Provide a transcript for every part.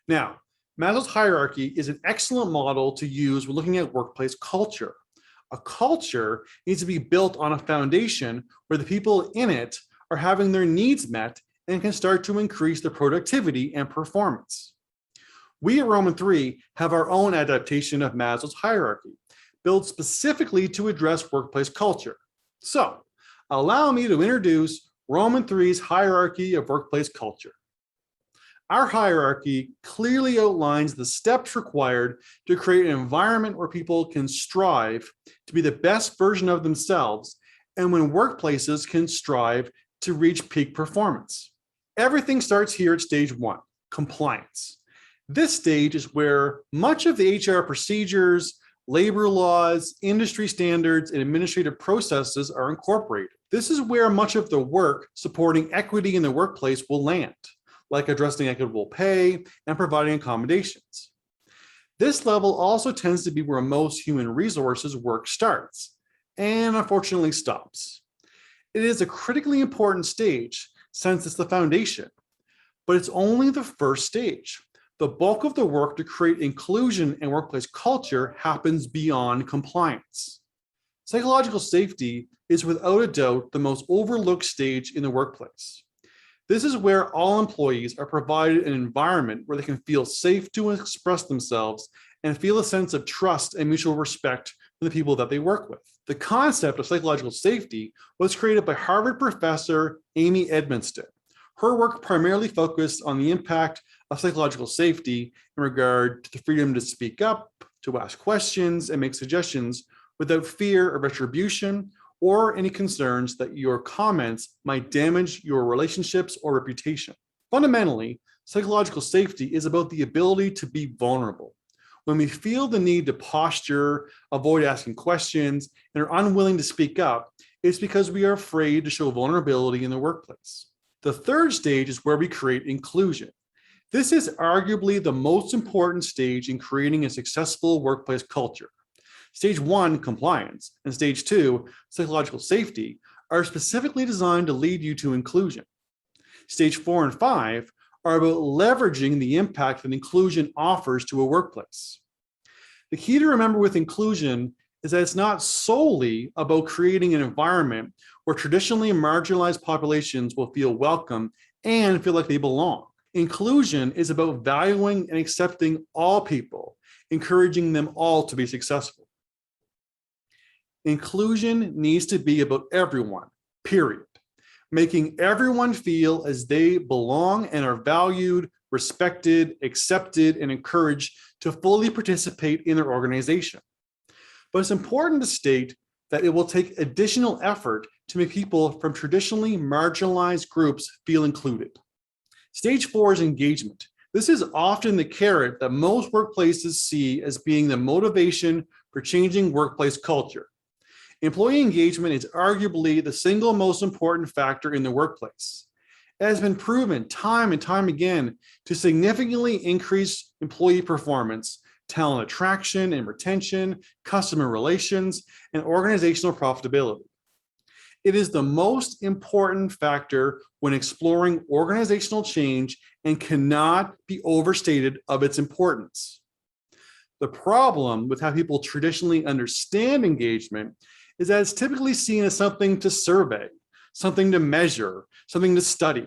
Now, Maslow's hierarchy is an excellent model to use when looking at workplace culture. A culture needs to be built on a foundation where the people in it are having their needs met and can start to increase their productivity and performance. We at Roman 3 have our own adaptation of Maslow's hierarchy, built specifically to address workplace culture. So, allow me to introduce Roman 3's hierarchy of workplace culture. Our hierarchy clearly outlines the steps required to create an environment where people can strive to be the best version of themselves, and when workplaces can strive to reach peak performance. Everything starts here at stage 1, compliance. This stage is where much of the HR procedures, labor laws, industry standards, and administrative processes are incorporated. This is where much of the work supporting equity in the workplace will land, like addressing equitable pay and providing accommodations. This level also tends to be where most human resources work starts, and unfortunately stops. It is a critically important stage since it's the foundation, but it's only the first stage. The bulk of the work to create inclusion and workplace culture happens beyond compliance. Psychological safety is without a doubt the most overlooked stage in the workplace. This is where all employees are provided an environment where they can feel safe to express themselves and feel a sense of trust and mutual respect from the people that they work with. The concept of psychological safety was created by Harvard professor Amy Edmonston. Her work primarily focused on the impact of psychological safety in regard to the freedom to speak up, to ask questions, and make suggestions without fear of retribution or any concerns that your comments might damage your relationships or reputation. Fundamentally, psychological safety is about the ability to be vulnerable. When we feel the need to posture, avoid asking questions, and are unwilling to speak up, it's because we are afraid to show vulnerability in the workplace. The third stage is where we create inclusion. This is arguably the most important stage in creating a successful workplace culture. Stage 1, compliance, and stage 2, psychological safety, are specifically designed to lead you to inclusion. Stage 4 and 5 are about leveraging the impact that inclusion offers to a workplace. The key to remember with inclusion is that it's not solely about creating an environment where traditionally marginalized populations will feel welcome and feel like they belong. Inclusion is about valuing and accepting all people, encouraging them all to be successful. Inclusion needs to be about everyone, period. Making everyone feel as they belong and are valued, respected, accepted, and encouraged to fully participate in their organization. But it's important to state that it will take additional effort to make people from traditionally marginalized groups feel included. Stage 4 is engagement. This is often the carrot that most workplaces see as being the motivation for changing workplace culture. Employee engagement is arguably the single most important factor in the workplace. It has been proven time and time again to significantly increase employee performance, talent attraction and retention, customer relations, and organizational profitability. It is the most important factor when exploring organizational change and cannot be overstated of its importance. The problem with how people traditionally understand engagement is that it's typically seen as something to survey, something to measure, something to study,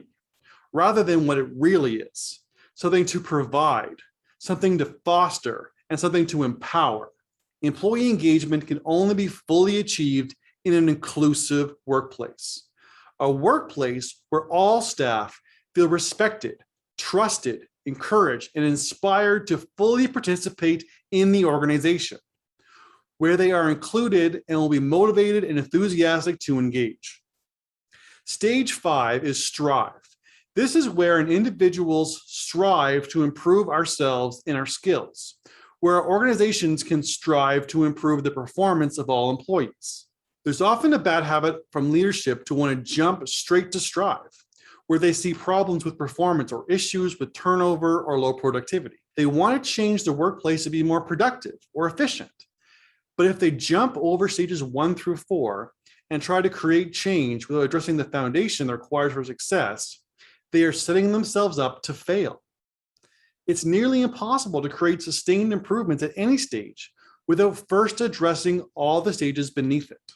rather than what it really is, something to provide, something to foster, and something to empower. Employee engagement can only be fully achieved in an inclusive workplace, a workplace where all staff feel respected, trusted, encouraged, and inspired to fully participate in the organization, where they are included and will be motivated and enthusiastic to engage. Stage 5 is strive. This is where individuals strive to improve ourselves and our skills, where our organizations can strive to improve the performance of all employees. There's often a bad habit from leadership to want to jump straight to strive, where they see problems with performance or issues with turnover or low productivity. They want to change the workplace to be more productive or efficient. But if they jump over stages 1 through 4 and try to create change without addressing the foundation required for success, they are setting themselves up to fail. It's nearly impossible to create sustained improvements at any stage without first addressing all the stages beneath it.